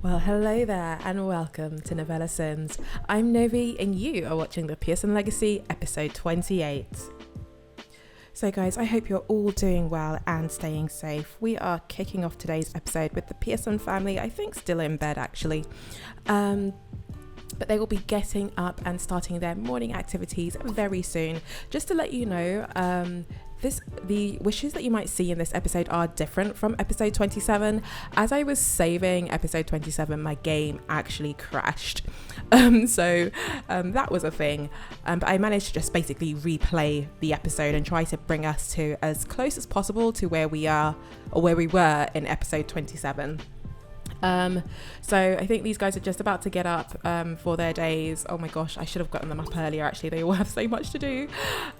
Well, hello there and welcome to NovellaSims. I'm Novi and you are watching the Pearson Legacy episode 28. So guys, I hope you're all doing well and staying safe. We are kicking off today's episode with the Pearson family, I think still in bed actually. But they will be getting up and starting their morning activities very soon. Just to let you know, the wishes that you might see in this episode are different from episode 27. As I was saving episode 27, my game actually crashed. So that was a thing. But I managed to just basically replay the episode and try to bring us to as close as possible to where we are or where we were in episode 27. So I think these guys are just about to get up for their days. Oh my gosh, I should have gotten them up earlier actually. They all have so much to do.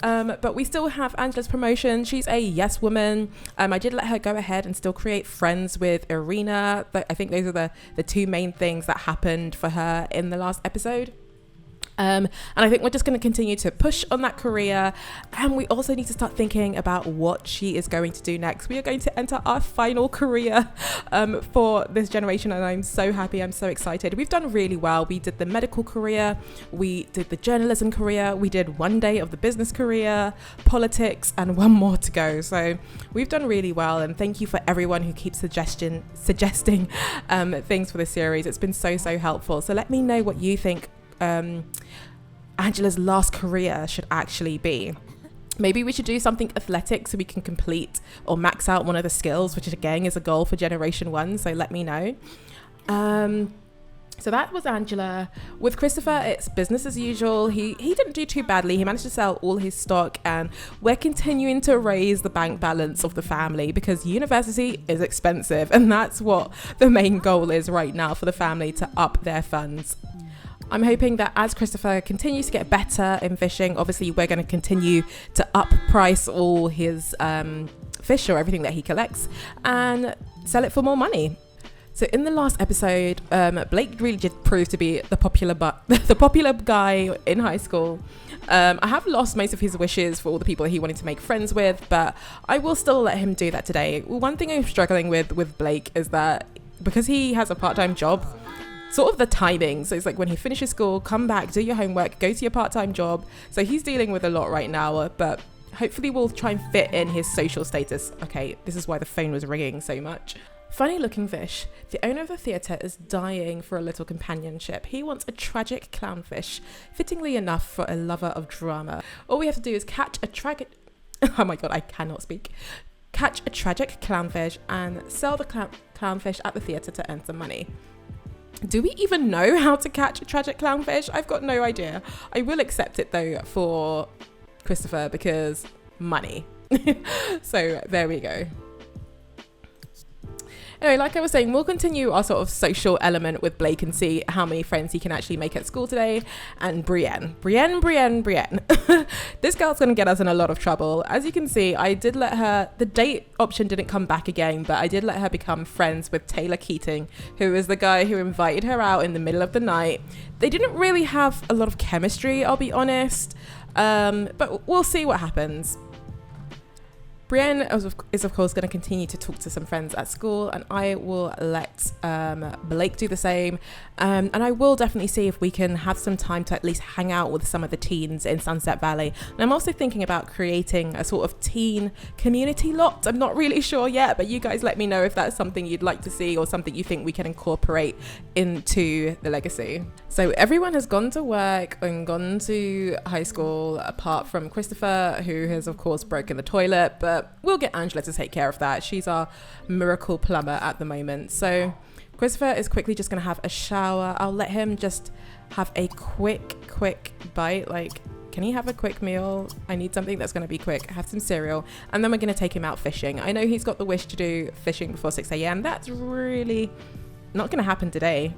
But we still have Angela's promotion. She's a yes woman. I did let her go ahead and still create friends with Irina. But I think those are the two main things that happened for her in the last episode. And I think we're just going to continue to push on that career, and we also need to start thinking about what she is going to do next. We are going to enter our final career for this generation, and I'm so happy, I'm so excited. We've done really well. We did the medical career, we did the journalism career, we did one day of the business career, politics, and one more to go. So we've done really well, and thank you for everyone who keeps suggesting things for this series. It's been so helpful. So let me know what you think Angela's last career should actually be. Maybe we should do something athletic so we can complete or max out one of the skills, which again is a goal for generation 1, so let me know. So that was Angela. With Christopher, it's business as usual. He didn't do too badly. He managed to sell all his stock, and we're continuing to raise the bank balance of the family because university is expensive, and that's what the main goal is right now for the family, to up their funds. I'm hoping that as Christopher continues to get better in fishing, obviously we're going to continue to up price all his fish or everything that he collects and sell it for more money. So in the last episode, Blake really did prove to be the popular guy in high school. I have lost most of his wishes for all the people that he wanted to make friends with, but I will still let him do that today. One thing I'm struggling with Blake is that because he has a part-time job, sort of the timing. So it's like when he finishes school, come back, do your homework, go to your part-time job. So he's dealing with a lot right now, but hopefully we'll try and fit in his social status. Okay, this is why the phone was ringing so much. Funny looking fish. The owner of the theatre is dying for a little companionship. He wants a tragic clownfish, fittingly enough for a lover of drama. All we have to do is catch a tragic... Oh my god, I cannot speak. Catch a tragic clownfish and sell the clownfish at the theatre to earn some money. Do we even know how to catch a tragic clownfish? I've got no idea. I will accept it though for Christopher because money. So there we go. Anyway, like I was saying, we'll continue our sort of social element with Blake and see how many friends he can actually make at school today. And Brienne. This girl's going to get us in a lot of trouble. As you can see, I did let her, the date option didn't come back again, but I did let her become friends with Taylor Keating, who is the guy who invited her out in the middle of the night. They didn't really have a lot of chemistry, I'll be honest, but we'll see what happens. Brienne is of course going to continue to talk to some friends at school, and I will let Blake do the same, and I will definitely see if we can have some time to at least hang out with some of the teens in Sunset Valley. And I'm also thinking about creating a sort of teen community lot. I'm not really sure yet, but you guys let me know if that's something you'd like to see or something you think we can incorporate into the legacy. So everyone has gone to work and gone to high school apart from Christopher, who has of course broken the toilet, but we'll get Angela to take care of that. She's our miracle plumber at the moment. So Christopher is quickly just going to have a shower. I'll let him just have a quick bite. Like, can he have a quick meal? I need something that's going to be quick. Have some cereal. And then we're going to take him out fishing. I know he's got the wish to do fishing before 6 a.m. That's really not going to happen today.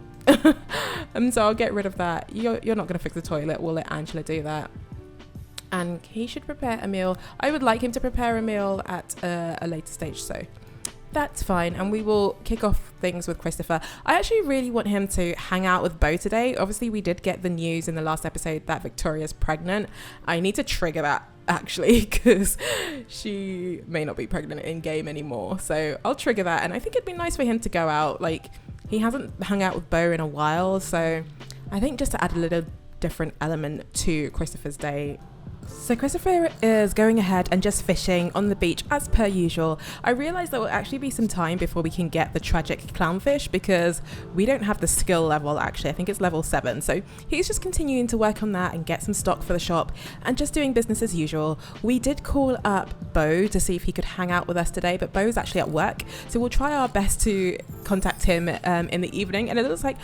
And so I'll get rid of that. You're not going to fix the toilet. We'll let Angela do that. And he should prepare a meal. I would like him to prepare a meal at a later stage, so that's fine. And we will kick off things with Christopher. I actually really want him to hang out with Beau today. Obviously, we did get the news in the last episode that Victoria's pregnant. I need to trigger that actually, because she may not be pregnant in game anymore. So I'll trigger that, and I think it'd be nice for him to go out. Like, He hasn't hung out with Beau in a while, so I think just to add a little different element to Christopher's day. So Christopher is going ahead and just fishing on the beach as per usual. I realised there will actually be some time before we can get the tragic clownfish because we don't have the skill level actually. I think it's level 7. So he's just continuing to work on that and get some stock for the shop and just doing business as usual. We did call up Beau to see if he could hang out with us today, but Beau's actually at work. So we'll try our best to contact him in the evening. And it looks like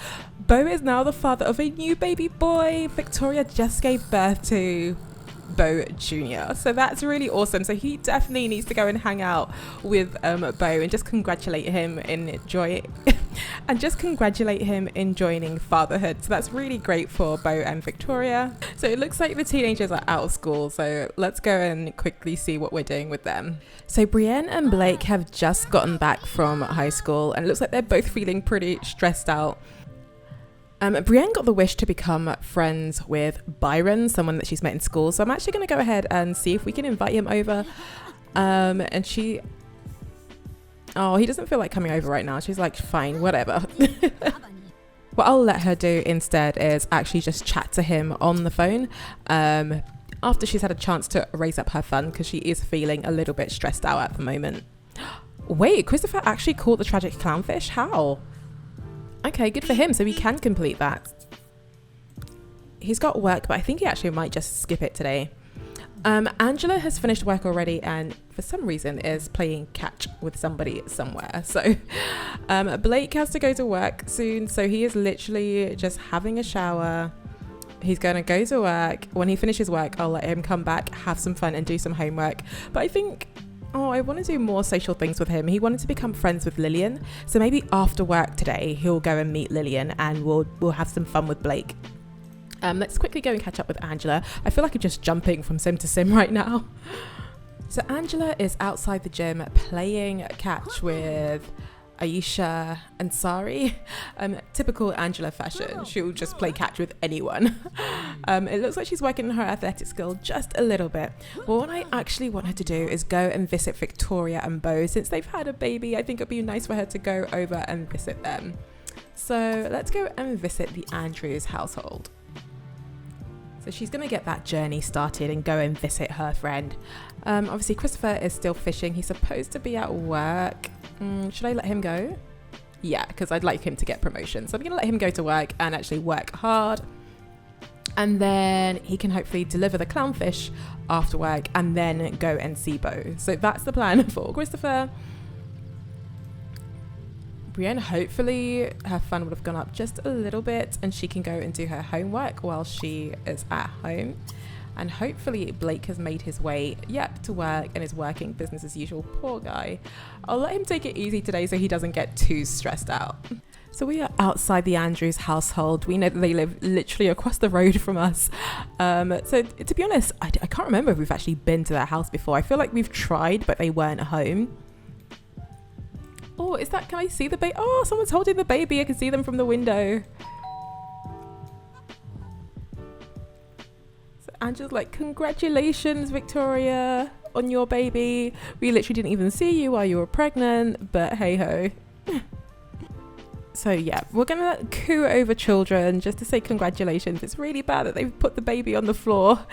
Beau is now the father of a new baby boy. Victoria just gave birth to Beau Jr. So that's really awesome. So he definitely needs to go and hang out with Beau and just congratulate him in joining fatherhood. So that's really great for Beau and Victoria. So it looks like the teenagers are out of school. So let's go and quickly see what we're doing with them. So Brienne and Blake have just gotten back from high school and it looks like they're both feeling pretty stressed out. Brienne got the wish to become friends with Byron, someone that she's met in school. So I'm actually going to go ahead and see if we can invite him over. And he doesn't feel like coming over right now. She's like, fine, whatever. What I'll let her do instead is actually just chat to him on the phone. After she's had a chance to raise up her fun because she is feeling a little bit stressed out at the moment. Wait, Christopher actually caught the tragic clownfish? How? Okay, good for him. So he can complete that. He's got work, but I think he actually might just skip it today. Angela has finished work already and for some reason is playing catch with somebody somewhere. So Blake has to go to work soon. So he is literally just having a shower. He's going to go to work. When he finishes work, I'll let him come back, have some fun and do some homework. But I think... I want to do more social things with him. He wanted to become friends with Lillian. So maybe after work today, he'll go and meet Lillian and we'll have some fun with Blake. Let's quickly go and catch up with Angela. I feel like I'm just jumping from sim to sim right now. So Angela is outside the gym playing catch with Aisha and Sari. Typical Angela fashion. She'll just play catch with anyone. It looks like she's working on her athletic skill just a little bit. Well, what I actually want her to do is go and visit Victoria and Beau. Since they've had a baby, I think it'd be nice for her to go over and visit them. So let's go and visit the Andrews household. So she's going to get that journey started and go and visit her friend. Obviously, Christopher is still fishing. He's supposed to be at work. Should I let him go? Yeah, because I'd like him to get promotion. So I'm going to let him go to work and actually work hard. And then he can hopefully deliver the clownfish after work and then go and see Beau. So that's the plan for Christopher. Brienne, hopefully her fun would have gone up just a little bit and she can go and do her homework while she is at home. And hopefully Blake has made his way, to work and is working business as usual. Poor guy. I'll let him take it easy today so he doesn't get too stressed out. So we are outside the Andrews household. We know that they live literally across the road from us. So to be honest, I can't remember if we've actually been to their house before. I feel like we've tried, but they weren't home. Oh, is that, can I see the baby? Oh, someone's holding the baby. I can see them from the window. So Angela's like, congratulations, Victoria, on your baby. We literally didn't even see you while you were pregnant, but hey ho. So yeah, we're gonna coo over children just to say congratulations. It's really bad that they've put the baby on the floor.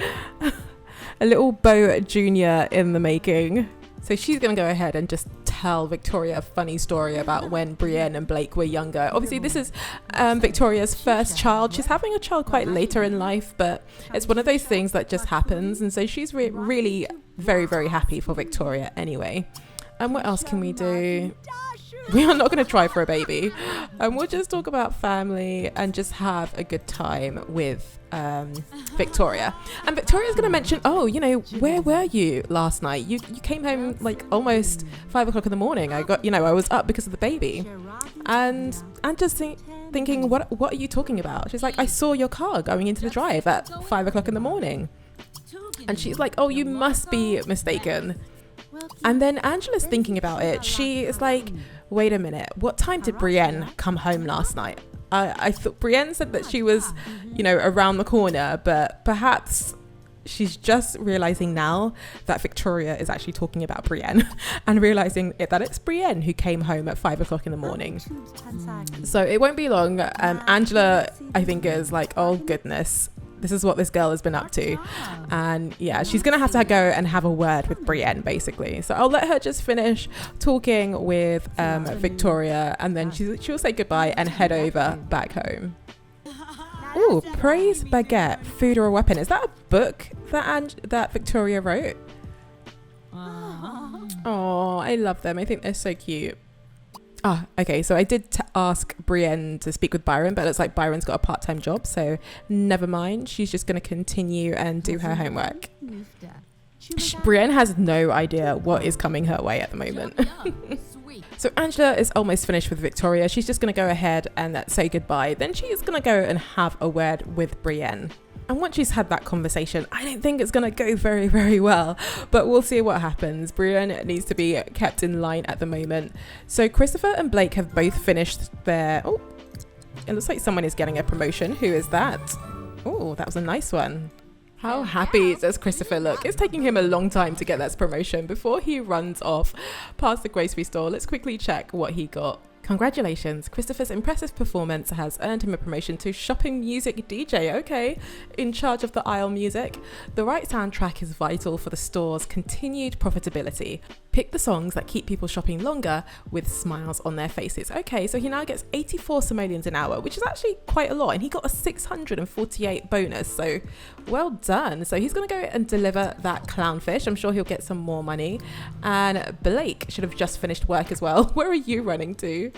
A little Beau Jr. in the making. So she's gonna go ahead and just tell Victoria a funny story about when Brienne and Blake were younger. Obviously this is Victoria's first child. She's having a child quite later in life, but it's one of those things that just happens. And so she's really very, very happy for Victoria anyway. And what else can we do? We are not going to try for a baby. We'll just talk about family and just have a good time with Victoria. And Victoria's going to mention, oh, you know, where were you last night? You came home like almost 5 o'clock in the morning. I was up because of the baby. And I'm just thinking, what are you talking about? She's like, I saw your car going into the drive at 5 o'clock in the morning. And she's like, oh, you must be mistaken. And then Angela's thinking about it. She is like, wait a minute, what time did Brienne come home last night? I thought Brienne said that she was, you know, around the corner, but perhaps she's just realizing now that Victoria is actually talking about Brienne and realizing that it's Brienne who came home at 5 o'clock in the morning. So it won't be long. Angela, I think, is like, oh goodness, this is what this girl has been up to. And yeah, she's gonna have to go and have a word with Brienne, basically. So I'll let her just finish talking with Victoria, and then she'll say goodbye and head over back home. Ooh, praise baguette, food or a weapon. Is that a book that Victoria wrote? Oh, I love them. I think they're so cute. Ah, okay, so I did ask Brienne to speak with Byron, but it's like Byron's got a part-time job, so never mind. She's just going to continue and do her homework. Brienne has no idea what is coming her way at the moment. So Angela is almost finished with Victoria. She's just going to go ahead and say goodbye. Then she's going to go and have a word with Brienne. And once she's had that conversation, I don't think it's going to go very, very well, but we'll see what happens. Brienne needs to be kept in line at the moment. So Christopher and Blake have both finished their... Oh, it looks like someone is getting a promotion. Who is that? Oh, that was a nice one. How happy does Christopher look? It's taking him a long time to get that promotion before he runs off past the grocery store. Let's quickly check what he got. Congratulations, Christopher's impressive performance has earned him a promotion to shopping music DJ, okay, in charge of the aisle music. The right soundtrack is vital for the store's continued profitability. Pick the songs that keep people shopping longer with smiles on their faces. Okay, so he now gets 84 simoleons an hour, which is actually quite a lot, and he got a 648 bonus, so well done. So he's going to go and deliver that clownfish. I'm sure he'll get some more money. And Blake should have just finished work as well. Where are you running to?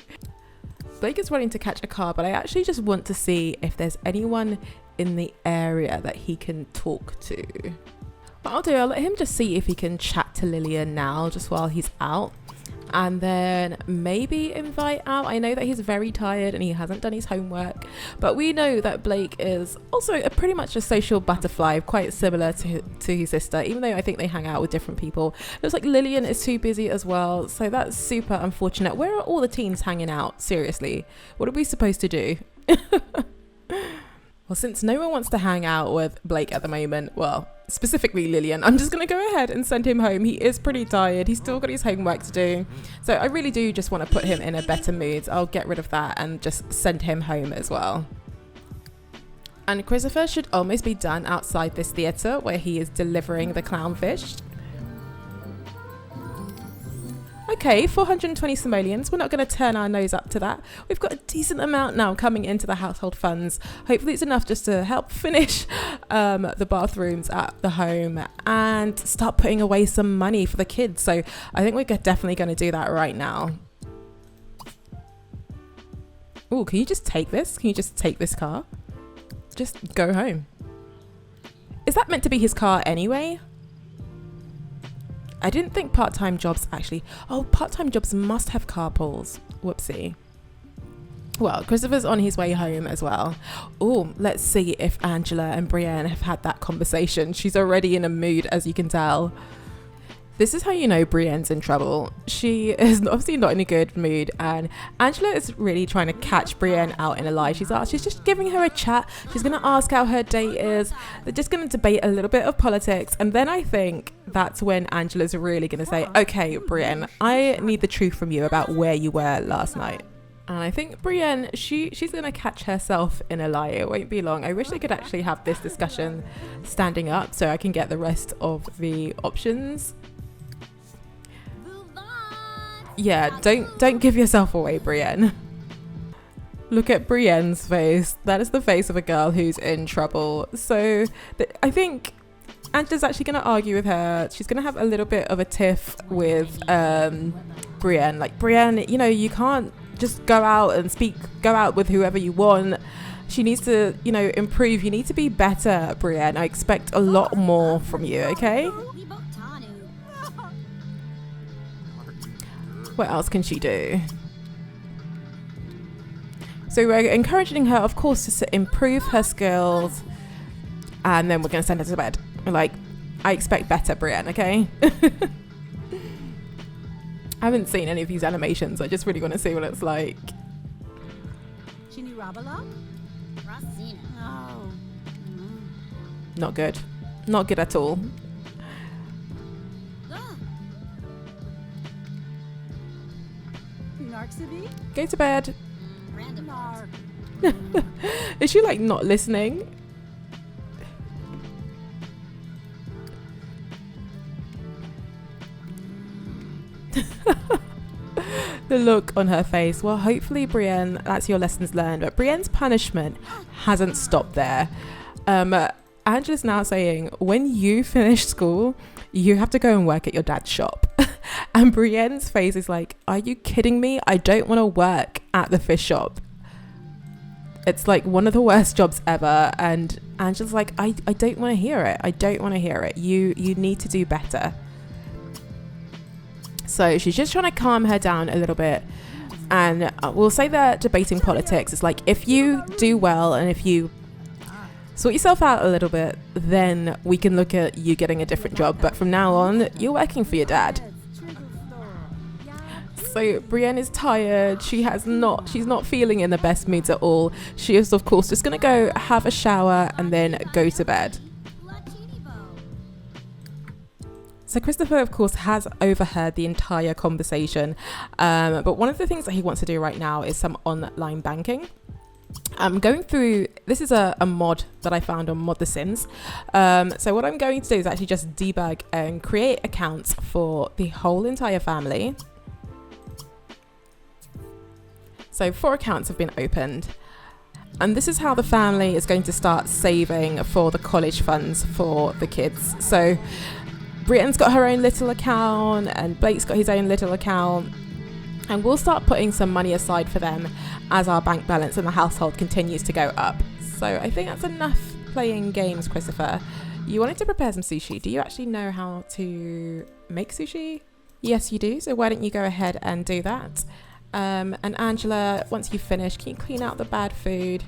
Blake is running to catch a car, but I actually just want to see if there's anyone in the area that he can talk to. What I'll let him just see if he can chat to Lillian now, just while he's out, and then maybe invite out. I know that he's very tired and he hasn't done his homework, but we know that Blake is also pretty much a social butterfly, quite similar to his sister, even though I think they hang out with different people. Looks like Lillian is too busy as well, so that's super unfortunate. Where are all the teens hanging out? Seriously, what are we supposed to do? Well, since no one wants to hang out with Blake at the moment, well, specifically Lillian, I'm just going to go ahead and send him home. He is pretty tired. He's still got his homework to do. So I really do just want to put him in a better mood. I'll get rid of that and just send him home as well. And Christopher should almost be done outside this theatre where he is delivering the clownfish. Okay, 420 simoleons. We're not going to turn our nose up to that. We've got a decent amount now coming into the household funds. Hopefully it's enough just to help finish the bathrooms at the home and start putting away some money for the kids. So I think we're definitely going to do that right now. Oh, can you just take this? Can you just take this car? Just go home. Is that meant to be his car anyway? I didn't think part-time jobs actually... Oh, part-time jobs must have carpools. Whoopsie. Well, Christopher's on his way home as well. Oh, let's see if Angela and Brienne have had that conversation. She's already in a mood, as you can tell. This is how you know Brienne's in trouble. She is obviously not in a good mood, and Angela is really trying to catch Brienne out in a lie. She's just giving her a chat. She's going to ask how her day is. They're just going to debate a little bit of politics, and then I think that's when Angela's really going to say, okay, Brienne, I need the truth from you about where you were last night. And I think Brienne, she's going to catch herself in a lie. It won't be long. I wish they could actually have this discussion standing up so I can get the rest of the options. Yeah, don't give yourself away, Brienne. Look at Brienne's face. That is the face of a girl who's in trouble. So I think Angela's actually going to argue with her. She's going to have a little bit of a tiff with Brienne. Like, Brienne, you know, you can't just go out with whoever you want. She needs to, you know, improve. You need to be better, Brienne. I expect a lot more from you, okay? What else can she do? So we're encouraging her, of course, to improve her skills, and then we're going to send her to bed. Like, I expect better, Brienne, okay? I haven't seen any of these animations. I just really want to see what it's like. Not good. Not good at all. Go to bed. Is she like not listening? The look on her face. Well, hopefully Brienne, that's your lessons learned, but Brienne's punishment hasn't stopped there. Angela's now saying, when you finish school, you have to go and work at your dad's shop. And Brienne's face is like, are you kidding me? I don't want to work at the fish shop. It's like one of the worst jobs ever. And Angela's like, I don't want to hear it. I don't want to hear it. You need to do better. So she's just trying to calm her down a little bit. And we'll say that debating politics is like, if you do well and if you sort yourself out a little bit, then we can look at you getting a different job. But from now on, you're working for your dad. So Brienne is tired. She's not feeling in the best moods at all. She is, of course, just going to go have a shower and then go to bed. So Christopher, of course, has overheard the entire conversation. But one of the things that he wants to do right now is some online banking. I'm going through, this is a mod that I found on NovellaSims. So what I'm going to do is actually just debug and create accounts for the whole entire family. So 4 accounts have been opened. And this is how the family is going to start saving for the college funds for the kids. So Brienne's got her own little account and Blake's got his own little account. And we'll start putting some money aside for them as our bank balance in the household continues to go up. So I think that's enough playing games, Christopher. You wanted to prepare some sushi. Do you actually know how to make sushi? Yes, you do. So why don't you go ahead and do that? And Angela, once you finish, can you clean out the bad food?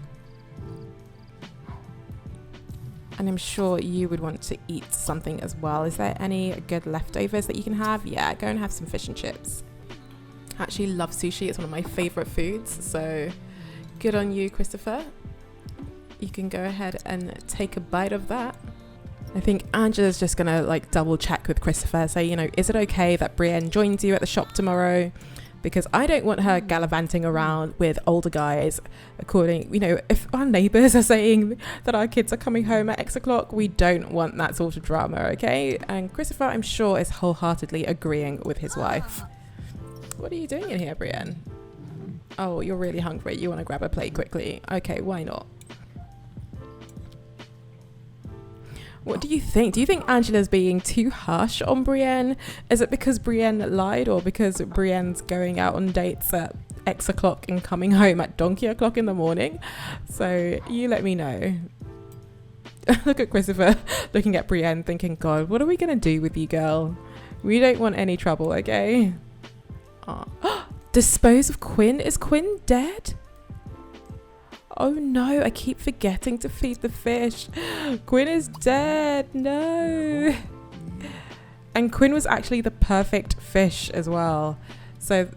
And I'm sure you would want to eat something as well. Is there any good leftovers that you can have? Yeah, go and have some fish and chips. I actually love sushi. It's one of my favorite foods. So good on you, Christopher. You can go ahead and take a bite of that. I think Angela's just going to like double check with Christopher. Say, you know, is it okay that Brienne joins you at the shop tomorrow? Because I don't want her gallivanting around with older guys. According, you know, if our neighbours are saying that our kids are coming home at X o'clock, we don't want that sort of drama, okay? And Christopher, I'm sure, is wholeheartedly agreeing with his wife. What are you doing in here, Brienne? Oh, you're really hungry. You want to grab a plate quickly. Okay, why not? What do you think? Do you think Angela's being too harsh on Brienne? Is it because Brienne lied or because Brienne's going out on dates at X o'clock and coming home at donkey o'clock in the morning? So you let me know. Look at Christopher looking at Brienne thinking, God, what are we going to do with you, girl? We don't want any trouble, okay? Oh. Dispose of Quinn? Is Quinn dead? Oh no, I keep forgetting to feed the fish. Quinn is dead, no. And Quinn was actually the perfect fish as well. So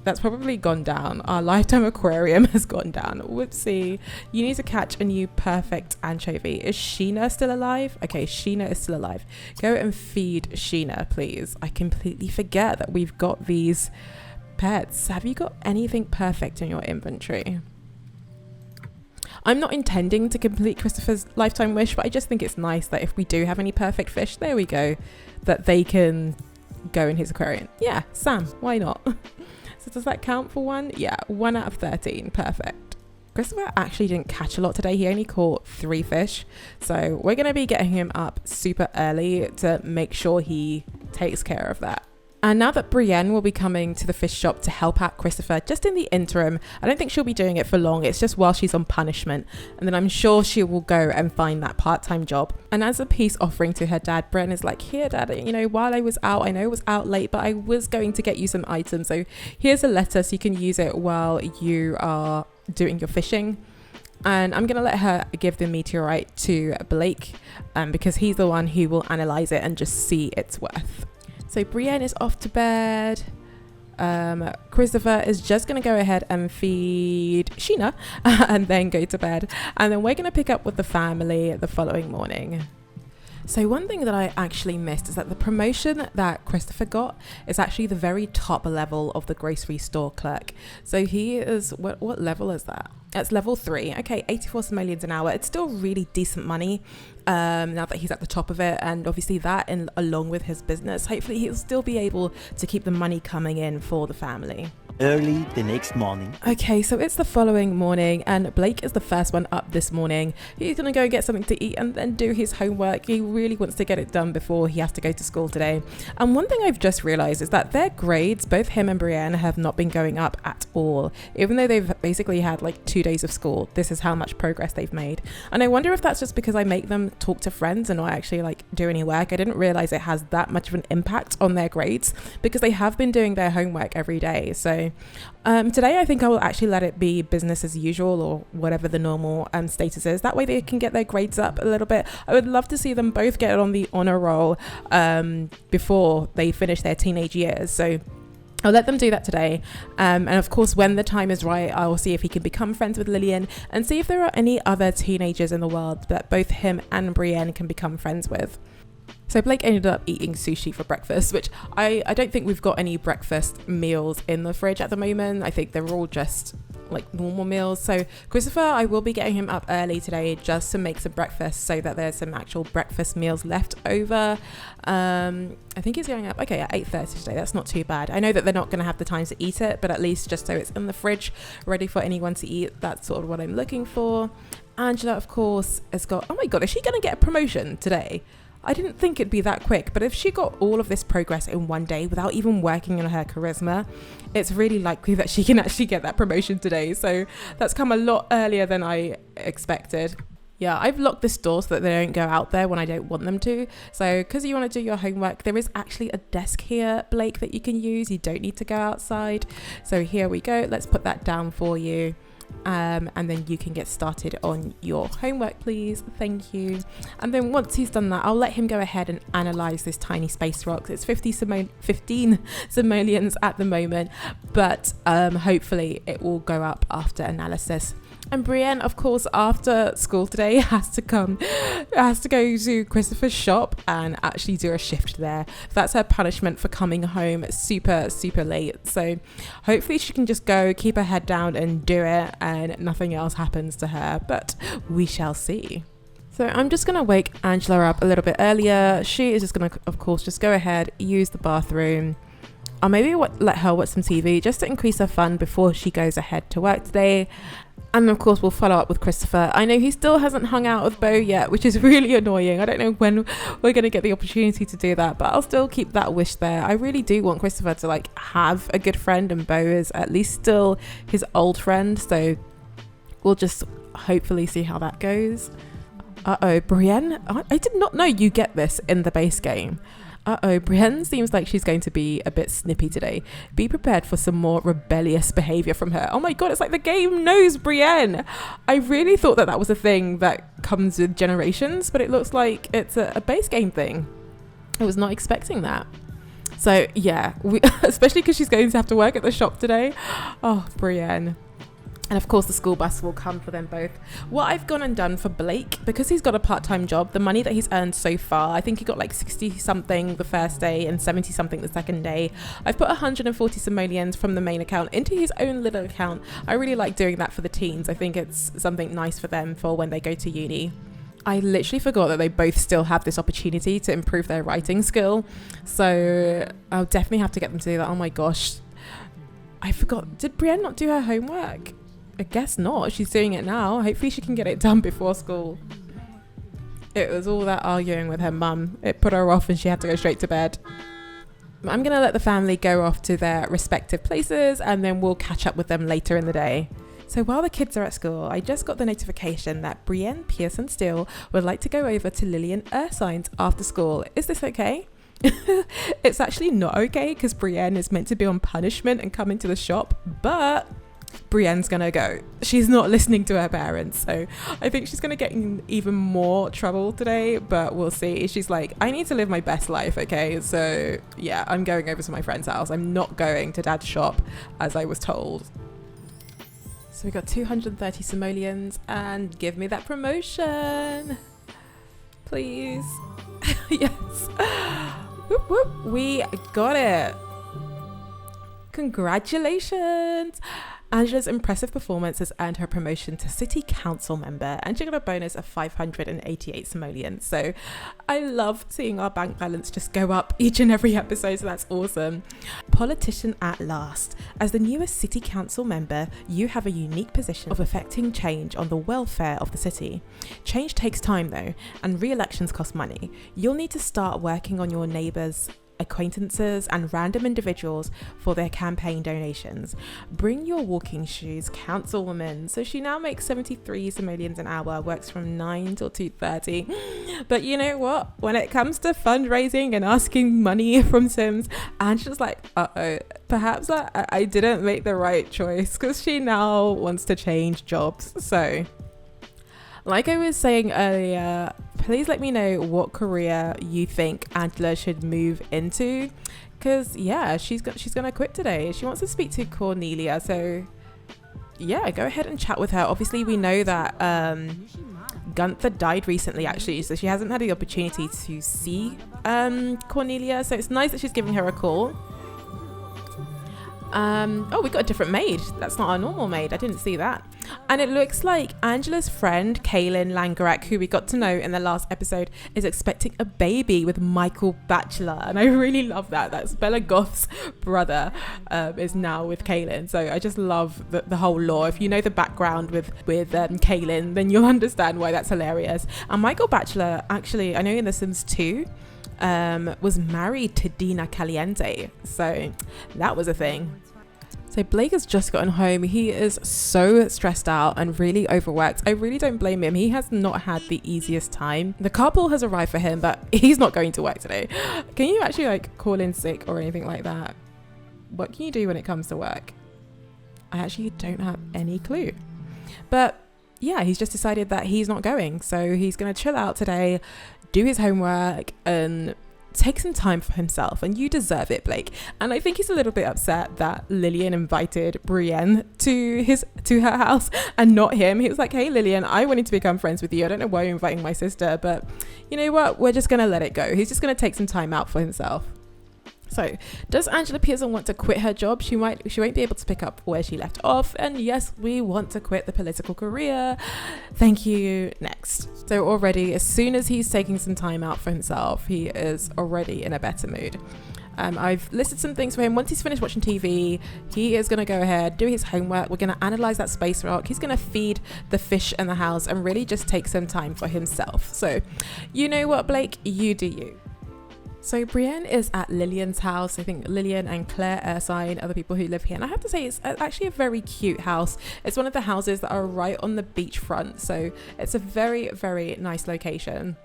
that's probably gone down. Our lifetime aquarium has gone down. Whoopsie. You need to catch a new perfect anchovy. Is Sheena still alive? Okay, Sheena is still alive. Go and feed Sheena, please. I completely forget that we've got these pets. Have you got anything perfect in your inventory? I'm not intending to complete Christopher's lifetime wish, but I just think it's nice that if we do have any perfect fish, there we go, that they can go in his aquarium. Yeah, Sam, why not? So does that count for 1? Yeah, 1 out of 13, perfect. Christopher actually didn't catch a lot today. He only caught 3 fish. So we're going to be getting him up super early to make sure he takes care of that. And now that Brienne will be coming to the fish shop to help out Christopher just in the interim, I don't think she'll be doing it for long. It's just while she's on punishment. And then I'm sure she will go and find that part-time job. And as a peace offering to her dad, Brienne is like, here, Dad, you know, while I was out, I know it was out late, but I was going to get you some items. So here's a letter so you can use it while you are doing your fishing. And I'm going to let her give the meteorite to Blake because he's the one who will analyze it and just see its worth. So Brienne is off to bed. Christopher is just going to go ahead and feed Sheena and then go to bed. And then we're going to pick up with the family the following morning. So one thing that I actually missed is that the promotion that Christopher got is actually the very top level of the grocery store clerk. So he is, what level is that? That's level 3. Okay, 84 simoleons an hour. It's still really decent money now that he's at the top of it. And obviously that, and along with his business, hopefully he'll still be able to keep the money coming in for the family. Early the next morning. Okay, so it's the following morning and Blake is the first one up this morning. He's gonna go get something to eat and then do his homework. He really wants to get it done before he has to go to school today. And one thing I've just realized is that their grades, both him and Brienne, have not been going up at all. Even though they've basically had like 2 days of school, this is how much progress they've made. And I wonder if that's just because I make them talk to friends and not actually like do any work. I didn't realize it has that much of an impact on their grades because they have been doing their homework every day. So today I think I will actually let it be business as usual, or whatever the normal status is. That way they can get their grades up a little bit. I would love to see them both get on the honor roll before they finish their teenage years. So I'll let them do that today. And of course, when the time is right, I will see if he can become friends with Lillian and see if there are any other teenagers in the world that both him and Brienne can become friends with. So Blake ended up eating sushi for breakfast, which I don't think we've got any breakfast meals in the fridge at the moment. I think they're all just like normal meals. So Christopher, I will be getting him up early today just to make some breakfast so that there's some actual breakfast meals left over. I think he's going up, okay, at 8:30 today. That's not too bad. I know that they're not going to have the time to eat it, but at least just so it's in the fridge, ready for anyone to eat. That's sort of what I'm looking for. Angela, of course, has got, oh my God, is she going to get a promotion today? I didn't think it'd be that quick, but if she got all of this progress in one day without even working on her charisma, it's really likely that she can actually get that promotion today. So that's come a lot earlier than I expected. Yeah, I've locked this door so that they don't go out there when I don't want them to. So because you want to do your homework, there is actually a desk here, Blake, that you can use. You don't need to go outside. So here we go. Let's put that down for you. And then you can get started on your homework, please. Thank you. And then once he's done that, I'll let him go ahead and analyze this tiny space rock. It's 15 simoleons at the moment, but hopefully it will go up after analysis. And Brienne, of course, after school today has to go to Christopher's shop and actually do a shift there. That's her punishment for coming home super late. So hopefully she can just go, keep her head down and do it, and nothing else happens to her, but we shall see. So I'm just going to wake Angela up a little bit earlier. She is just going to, of course, just go ahead, use the bathroom. I'll maybe let her watch some TV just to increase her fun before she goes ahead to work today. And of course, we'll follow up with Christopher. I know he still hasn't hung out with Beau yet, which is really annoying. I don't know when we're going to get the opportunity to do that, but I'll still keep that wish there. I really do want Christopher to like have a good friend, and Beau is at least still his old friend. So we'll just hopefully see how that goes. Uh-oh, Brienne, I did not know you get this in the base game. Uh-oh, Brienne seems like she's going to be a bit snippy today. Be prepared for some more rebellious behavior from her. Oh my God, it's like the game knows Brienne. I really thought that was a thing that comes with generations, but it looks like it's a base game thing. I was not expecting that. So yeah, especially because she's going to have to work at the shop today. Oh, Brienne. And of course the school bus will come for them both. What I've gone and done for Blake, because he's got a part-time job, the money that he's earned so far, I think he got like 60 something the first day and 70 something the second day. I've put 140 simoleons from the main account into his own little account. I really like doing that for the teens. I think it's something nice for them for when they go to uni. I literally forgot that they both still have this opportunity to improve their writing skill. So I'll definitely have to get them to do that. Oh my gosh. I forgot. Did Brienne not do her homework? I guess not. She's doing it now. Hopefully she can get it done before school. It was all that arguing with her mum. It put her off and she had to go straight to bed. I'm going to let the family go off to their respective places and then we'll catch up with them later in the day. So while the kids are at school, I just got the notification that Brienne Pearson Steele would like to go over to Lillian Ursine's after school. Is this okay? It's actually not okay because Brienne is meant to be on punishment and come into the shop, but Brienne's gonna go. She's not listening to her parents, so I think she's gonna get in even more trouble today, but we'll see. She's like, I need to live my best life, okay? So yeah, I'm going over to my friend's house. I'm not going to dad's shop as I was told. So we got 230 simoleons and give me that promotion, please. Yes. Whoop, whoop. We got it. Congratulations. Angela's impressive performance has earned her promotion to city council member, and she got a bonus of 588 simoleons. So I love seeing our bank balance just go up each and every episode, so that's awesome. Politician at last. As the newest city council member, you have a unique position of affecting change on the welfare of the city. Change takes time though, and re-elections cost money. You'll need to start working on your neighbours, acquaintances and random individuals for their campaign donations. Bring your walking shoes, councilwoman. So she now makes 73 simoleons an hour, works from 9 till 2:30. But you know what? When it comes to fundraising and asking money from Sims, Angela's like, perhaps I didn't make the right choice, because she now wants to change jobs. So like I was saying earlier, please let me know what career you think Angela should move into, because yeah, she's gonna quit today. She wants to speak to Cornelia, so yeah, go ahead and chat with her. Obviously we know that Gunther died recently actually, so she hasn't had the opportunity to see Cornelia, so it's nice that she's giving her a call. Oh, we got a different maid. That's not our normal maid. I didn't see that. And it looks like Angela's friend Kaylin Langarek, who we got to know in the last episode, is expecting a baby with Michael Batchelor, and I really love that. That's Bella Goth's brother, is now with Kaylin. So I just love the whole lore. If you know the background with Kaylin, then you'll understand why that's hilarious. And Michael Batchelor, actually, I know in The Sims 2, was married to Dina Caliente, so that was a thing. So Blake has just gotten home. He is so stressed out and really overworked. I really don't blame him. He has not had the easiest time. The carpool has arrived for him, but he's not going to work today. Can you actually like call in sick or anything like that? What can you do when it comes to work? I actually don't have any clue. But yeah, he's just decided that he's not going. So he's going to chill out today, do his homework and take some time for himself, and you deserve it, Blake. And I think he's a little bit upset that Lillian invited Brienne to her house and not him. He was like, hey Lillian, I wanted to become friends with you. I don't know why you're inviting my sister, but you know what, we're just gonna let it go. He's just gonna take some time out for himself. So does Angela Pearson want to quit her job? She won't be able to pick up where she left off. And yes, we want to quit the political career. Thank you. Next. So already, as soon as he's taking some time out for himself, he is already in a better mood. I've listed some things for him. Once he's finished watching TV, he is going to go ahead, do his homework. We're going to analyze that space rock. He's going to feed the fish in the house and really just take some time for himself. So you know what, Blake, you do you. So Brienne is at Lillian's house. I think Lillian and Claire Ursine are the people who live here. And I have to say, it's actually a very cute house. It's one of the houses that are right on the beachfront. So it's a very, very nice location.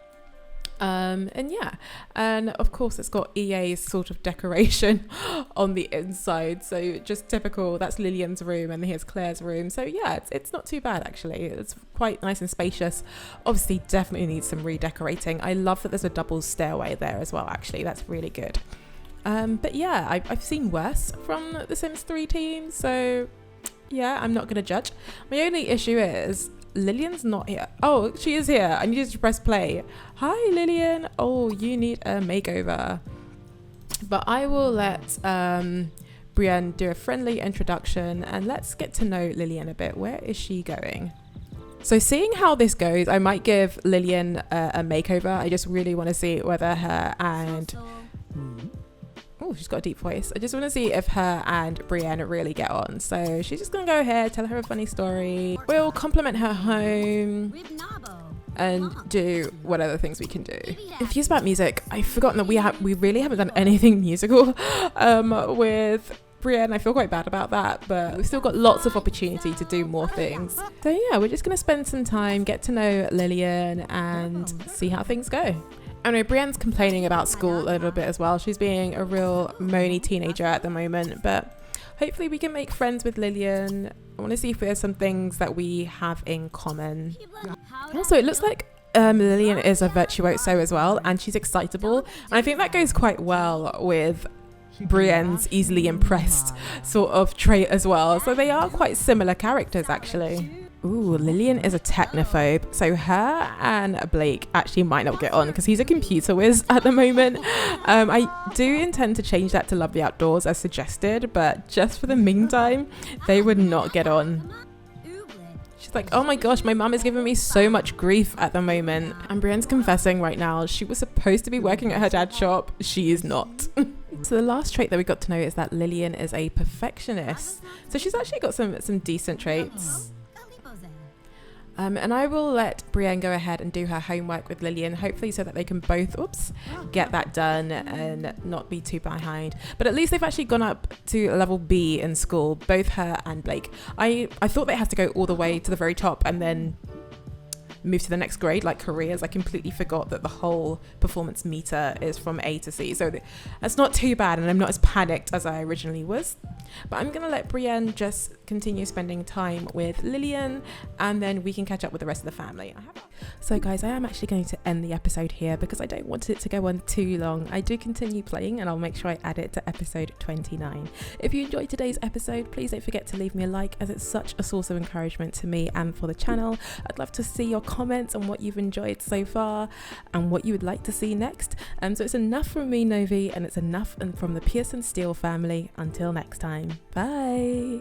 And yeah, and of course it's got EA's sort of decoration on the inside, so just typical. That's Lillian's room and here's Claire's room. So yeah, it's not too bad actually. It's quite nice and spacious. Obviously definitely needs some redecorating. I love that there's a double stairway there as well, actually. That's really good. But yeah, I've seen worse from the Sims 3 team, so yeah, I'm not gonna judge. My only issue is Lillian's not here. Oh, she is here. I needed to press play. Hi Lillian. Oh, you need a makeover. But I will let Brienne do a friendly introduction and let's get to know Lillian a bit. Where is she going? So seeing how this goes, I might give Lillian a makeover. I just really want to see whether her and oh, she's got a deep voice. I just want to see if her and Brienne really get on. So she's just going to go ahead, tell her a funny story. We'll compliment her home and do whatever things we can do. Confused about music. I've forgotten that we really haven't done anything musical with Brienne. I feel quite bad about that, but we've still got lots of opportunity to do more things. So yeah, we're just going to spend some time, get to know Lillian and see how things go. I know Brienne's complaining about school a little bit as well. She's being a real moany teenager at the moment, but hopefully we can make friends with Lillian. I want to see if there's some things that we have in common. Also, it looks like Lillian is a virtuoso as well, and she's excitable. And I think that goes quite well with Brienne's easily impressed sort of trait as well. So they are quite similar characters, actually. Ooh, Lillian is a technophobe, so her and Blake actually might not get on because he's a computer whiz at the moment. I do intend to change that to love the outdoors as suggested, but just for the meantime, they would not get on. She's like, oh my gosh, my mum is giving me so much grief at the moment. And Brienne's confessing right now, she was supposed to be working at her dad's shop. She is not. So the last trait that we got to know is that Lillian is a perfectionist. So she's actually got some decent traits. And I will let Brienne go ahead and do her homework with Lillian, hopefully so that they can both, get that done and not be too behind. But at least they've actually gone up to level B in school, both her and Blake. I thought they had to go all the way to the very top and then move to the next grade, like careers. I completely forgot that the whole performance meter is from A to C. So that's not too bad, and I'm not as panicked as I originally was. But I'm going to let Brienne just continue spending time with Lillian, and then we can catch up with the rest of the family. So guys, I am actually going to end the episode here because I don't want it to go on too long. I do continue playing and I'll make sure I add it to episode 29. If you enjoyed today's episode, please don't forget to leave me a like, as it's such a source of encouragement to me and for the channel. I'd love to see your comments on what you've enjoyed so far and what you would like to see next. So it's enough from me, Novi, and it's enough from the Pearson Steele family. Until next time, bye.